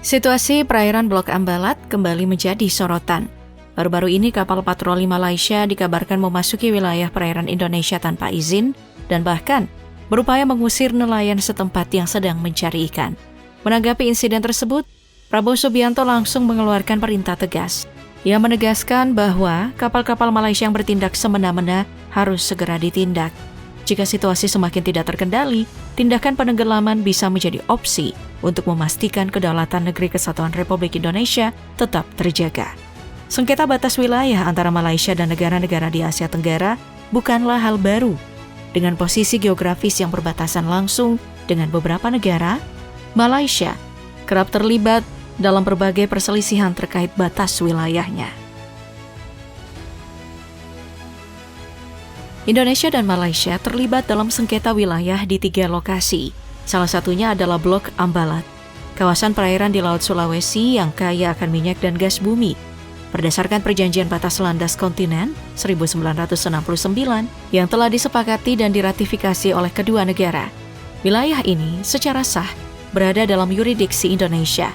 Situasi perairan Blok Ambalat kembali menjadi sorotan. Baru-baru ini kapal patroli Malaysia dikabarkan memasuki wilayah perairan Indonesia tanpa izin dan bahkan berupaya mengusir nelayan setempat yang sedang mencari ikan. Menanggapi insiden tersebut, Prabowo Subianto langsung mengeluarkan perintah tegas. Ia menegaskan bahwa kapal-kapal Malaysia yang bertindak semena-mena harus segera ditindak. Jika situasi semakin tidak terkendali, tindakan penenggelaman bisa menjadi opsi untuk memastikan kedaulatan negeri kesatuan Republik Indonesia tetap terjaga. Sengketa batas wilayah antara Malaysia dan negara-negara di Asia Tenggara bukanlah hal baru. Dengan posisi geografis yang berbatasan langsung dengan beberapa negara, Malaysia kerap terlibat dalam berbagai perselisihan terkait batas wilayahnya. Indonesia dan Malaysia terlibat dalam sengketa wilayah di 3 lokasi. Salah satunya adalah Blok Ambalat, kawasan perairan di Laut Sulawesi yang kaya akan minyak dan gas bumi. Berdasarkan Perjanjian Batas Landas Kontinen 1969 yang telah disepakati dan diratifikasi oleh kedua negara, wilayah ini secara sah berada dalam yurisdiksi Indonesia.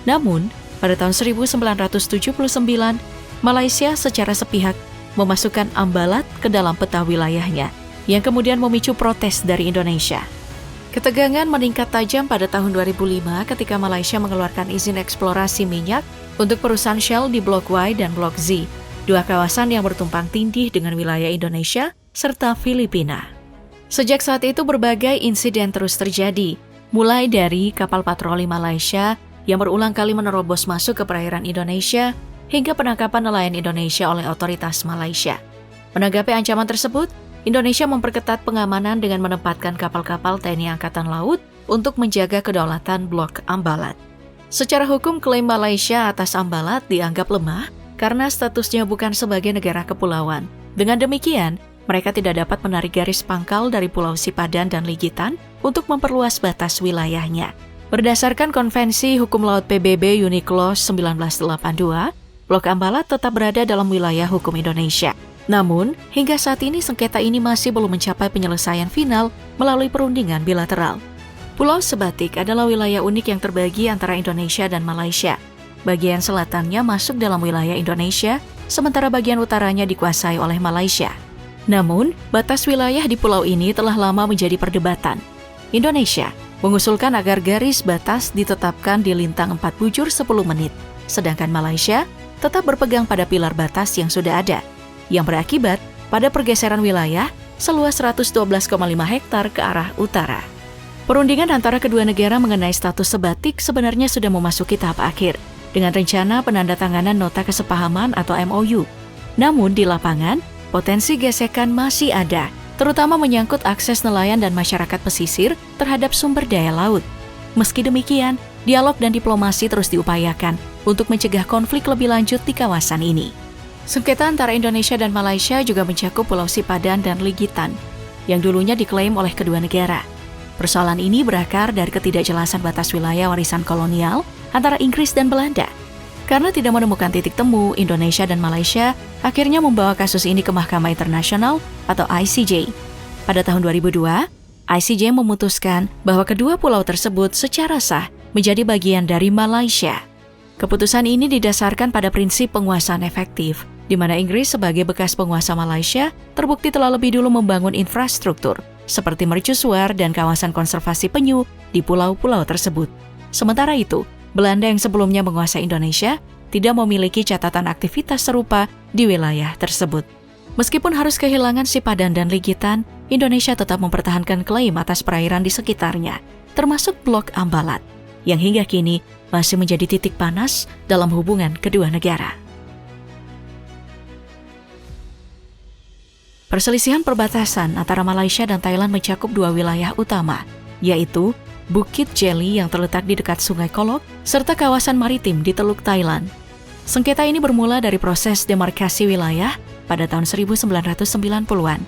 Namun, pada tahun 1979, Malaysia secara sepihak memasukkan Ambalat ke dalam peta wilayahnya, yang kemudian memicu protes dari Indonesia. Ketegangan meningkat tajam pada tahun 2005 ketika Malaysia mengeluarkan izin eksplorasi minyak untuk perusahaan Shell di Blok Y dan Blok Z, 2 kawasan yang bertumpang tindih dengan wilayah Indonesia serta Filipina. Sejak saat itu berbagai insiden terus terjadi, mulai dari kapal patroli Malaysia yang berulang kali menerobos masuk ke perairan Indonesia, hingga penangkapan nelayan Indonesia oleh otoritas Malaysia. Menanggapi ancaman tersebut, Indonesia memperketat pengamanan dengan menempatkan kapal-kapal TNI Angkatan Laut untuk menjaga kedaulatan Blok Ambalat. Secara hukum, klaim Malaysia atas Ambalat dianggap lemah karena statusnya bukan sebagai negara kepulauan. Dengan demikian, mereka tidak dapat menarik garis pangkal dari Pulau Sipadan dan Ligitan untuk memperluas batas wilayahnya. Berdasarkan Konvensi Hukum Laut PBB UNICLOS 1982, Blok Ambalat tetap berada dalam wilayah hukum Indonesia. Namun, hingga saat ini sengketa ini masih belum mencapai penyelesaian final melalui perundingan bilateral. Pulau Sebatik adalah wilayah unik yang terbagi antara Indonesia dan Malaysia. Bagian selatannya masuk dalam wilayah Indonesia, sementara bagian utaranya dikuasai oleh Malaysia. Namun, batas wilayah di pulau ini telah lama menjadi perdebatan. Indonesia mengusulkan agar garis batas ditetapkan di lintang 4 bujur 10 menit, sedangkan Malaysia tetap berpegang pada pilar batas yang sudah ada, yang berakibat pada pergeseran wilayah seluas 112,5 hektar ke arah utara. Perundingan antara kedua negara mengenai status Sebatik sebenarnya sudah memasuki tahap akhir, dengan rencana penandatanganan nota kesepahaman atau MOU. Namun di lapangan, potensi gesekan masih ada, terutama menyangkut akses nelayan dan masyarakat pesisir terhadap sumber daya laut. Meski demikian, dialog dan diplomasi terus diupayakan untuk mencegah konflik lebih lanjut di kawasan ini. Sengketa antara Indonesia dan Malaysia juga mencakup Pulau Sipadan dan Ligitan, yang dulunya diklaim oleh kedua negara. Persoalan ini berakar dari ketidakjelasan batas wilayah warisan kolonial antara Inggris dan Belanda. Karena tidak menemukan titik temu, Indonesia dan Malaysia akhirnya membawa kasus ini ke Mahkamah Internasional atau ICJ. Pada tahun 2002, ICJ memutuskan bahwa kedua pulau tersebut secara sah menjadi bagian dari Malaysia. Keputusan ini didasarkan pada prinsip penguasaan efektif, di mana Inggris sebagai bekas penguasa Malaysia terbukti telah lebih dulu membangun infrastruktur, seperti mercusuar dan kawasan konservasi penyu di pulau-pulau tersebut. Sementara itu, Belanda yang sebelumnya menguasai Indonesia tidak memiliki catatan aktivitas serupa di wilayah tersebut. Meskipun harus kehilangan Sipadan dan Ligitan, Indonesia tetap mempertahankan klaim atas perairan di sekitarnya, termasuk Blok Ambalat, yang hingga kini masih menjadi titik panas dalam hubungan kedua negara. Perselisihan perbatasan antara Malaysia dan Thailand mencakup 2 wilayah utama, yaitu Bukit Jeli yang terletak di dekat Sungai Kolok, serta kawasan maritim di Teluk Thailand. Sengketa ini bermula dari proses demarkasi wilayah pada tahun 1990-an,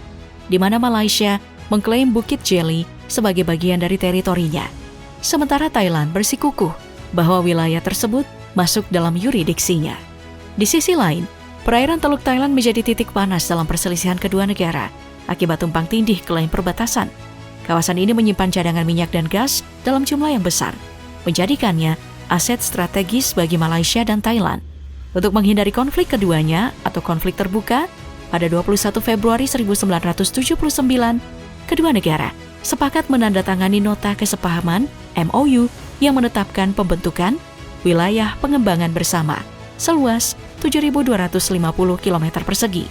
di mana Malaysia mengklaim Bukit Jeli sebagai bagian dari teritorinya. Sementara Thailand bersikukuh bahwa wilayah tersebut masuk dalam yurisdiksinya. Di sisi lain, perairan Teluk Thailand menjadi titik panas dalam perselisihan kedua negara akibat tumpang tindih klaim perbatasan. Kawasan ini menyimpan cadangan minyak dan gas dalam jumlah yang besar, menjadikannya aset strategis bagi Malaysia dan Thailand. Untuk menghindari konflik keduanya atau konflik terbuka, pada 21 Februari 1979, kedua negara sepakat menandatangani nota kesepahaman MOU yang menetapkan pembentukan wilayah pengembangan bersama seluas 7.250 km persegi.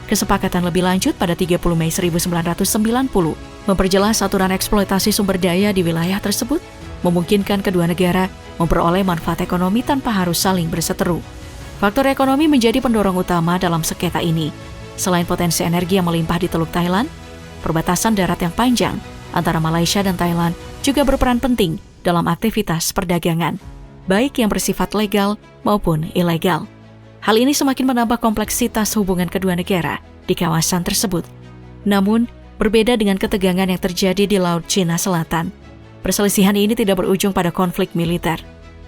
Kesepakatan lebih lanjut pada 30 Mei 1990 memperjelas aturan eksploitasi sumber daya di wilayah tersebut, memungkinkan kedua negara memperoleh manfaat ekonomi tanpa harus saling berseteru. Faktor ekonomi menjadi pendorong utama dalam sengketa ini. Selain potensi energi yang melimpah di Teluk Thailand, perbatasan darat yang panjang antara Malaysia dan Thailand juga berperan penting dalam aktivitas perdagangan, baik yang bersifat legal maupun ilegal. Hal ini semakin menambah kompleksitas hubungan kedua negara di kawasan tersebut. Namun, berbeda dengan ketegangan yang terjadi di Laut Cina Selatan, perselisihan ini tidak berujung pada konflik militer.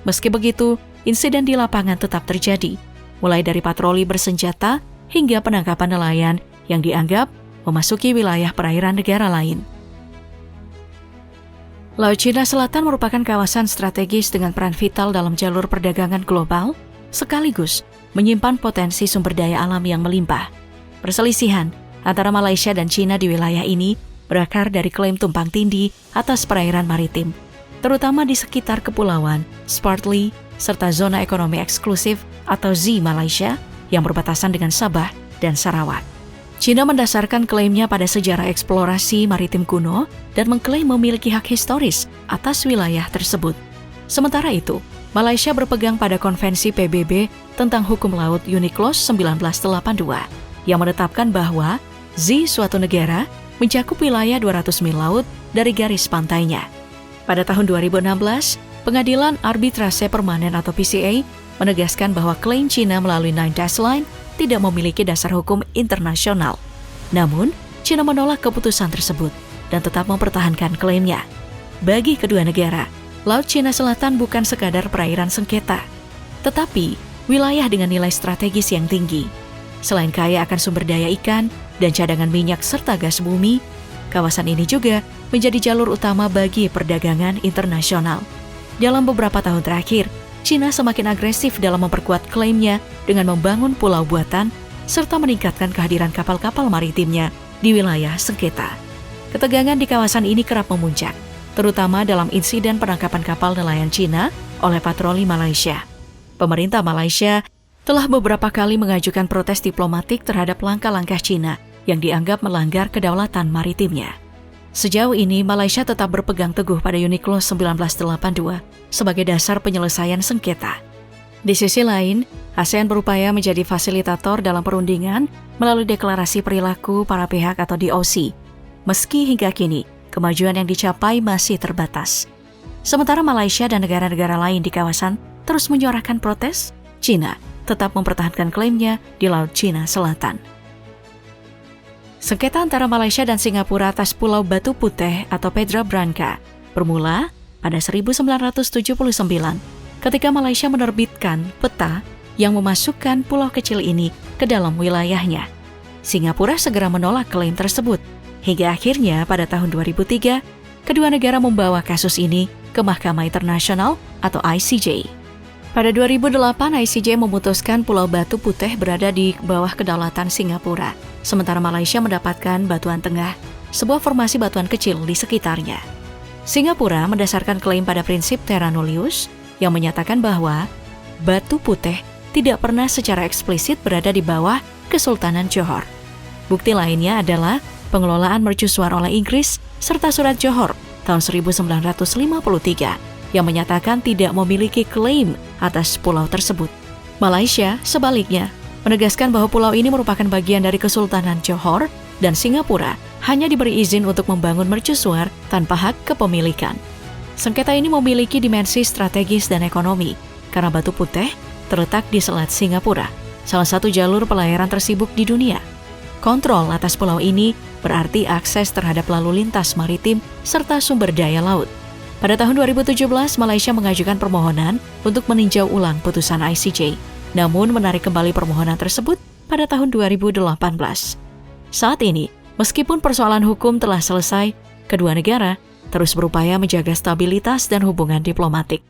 Meski begitu, insiden di lapangan tetap terjadi, mulai dari patroli bersenjata hingga penangkapan nelayan yang dianggap memasuki wilayah perairan negara lain. Laut Cina Selatan merupakan kawasan strategis dengan peran vital dalam jalur perdagangan global, sekaligus menyimpan potensi sumber daya alam yang melimpah. Perselisihan antara Malaysia dan Cina di wilayah ini berakar dari klaim tumpang tindih atas perairan maritim, terutama di sekitar kepulauan Spratly serta zona ekonomi eksklusif atau Z Malaysia yang berbatasan dengan Sabah dan Sarawak. Cina mendasarkan klaimnya pada sejarah eksplorasi maritim kuno dan mengklaim memiliki hak historis atas wilayah tersebut. Sementara itu, Malaysia berpegang pada Konvensi PBB tentang Hukum Laut UNCLOS 1982 yang menetapkan bahwa Z suatu negara mencakup wilayah 200 mil laut dari garis pantainya. Pada tahun 2016, Pengadilan Arbitrase Permanen atau PCA menegaskan bahwa klaim Cina melalui Nine Dash Line tidak memiliki dasar hukum internasional. Namun, Cina menolak keputusan tersebut dan tetap mempertahankan klaimnya. Bagi kedua negara, Laut Cina Selatan bukan sekadar perairan sengketa, tetapi wilayah dengan nilai strategis yang tinggi. Selain kaya akan sumber daya ikan dan cadangan minyak serta gas bumi, kawasan ini juga menjadi jalur utama bagi perdagangan internasional. Dalam beberapa tahun terakhir, Cina semakin agresif dalam memperkuat klaimnya dengan membangun pulau buatan serta meningkatkan kehadiran kapal-kapal maritimnya di wilayah sengketa. Ketegangan di kawasan ini kerap memuncak, terutama dalam insiden penangkapan kapal nelayan Cina oleh patroli Malaysia. Pemerintah Malaysia telah beberapa kali mengajukan protes diplomatik terhadap langkah-langkah Cina yang dianggap melanggar kedaulatan maritimnya. Sejauh ini, Malaysia tetap berpegang teguh pada UNCLOS 1982 sebagai dasar penyelesaian sengketa. Di sisi lain, ASEAN berupaya menjadi fasilitator dalam perundingan melalui deklarasi perilaku para pihak atau DOC. Meski hingga kini, kemajuan yang dicapai masih terbatas. Sementara Malaysia dan negara-negara lain di kawasan terus menyuarakan protes, Cina tetap mempertahankan klaimnya di Laut Cina Selatan. Sengketa antara Malaysia dan Singapura atas Pulau Batu Putih atau Petra Branca bermula pada 1979 ketika Malaysia menerbitkan peta yang memasukkan pulau kecil ini ke dalam wilayahnya. Singapura segera menolak klaim tersebut, hingga akhirnya pada tahun 2003, kedua negara membawa kasus ini ke Mahkamah Internasional atau ICJ. Pada 2008, ICJ memutuskan Pulau Batu Putih berada di bawah kedaulatan Singapura, sementara Malaysia mendapatkan Batuan Tengah, sebuah formasi batuan kecil di sekitarnya. Singapura mendasarkan klaim pada prinsip terra nullius yang menyatakan bahwa Batu Putih tidak pernah secara eksplisit berada di bawah Kesultanan Johor. Bukti lainnya adalah pengelolaan mercusuar oleh Inggris serta Surat Johor tahun 1953 yang menyatakan tidak memiliki klaim atas pulau tersebut. Malaysia, sebaliknya, menegaskan bahwa pulau ini merupakan bagian dari Kesultanan Johor dan Singapura hanya diberi izin untuk membangun mercusuar tanpa hak kepemilikan. Sengketa ini memiliki dimensi strategis dan ekonomi karena Batu Putih terletak di Selat Singapura, salah satu jalur pelayaran tersibuk di dunia. Kontrol atas pulau ini berarti akses terhadap lalu lintas maritim serta sumber daya laut. Pada tahun 2017, Malaysia mengajukan permohonan untuk meninjau ulang putusan ICJ, namun menarik kembali permohonan tersebut pada tahun 2018. Saat ini, meskipun persoalan hukum telah selesai, kedua negara terus berupaya menjaga stabilitas dan hubungan diplomatik.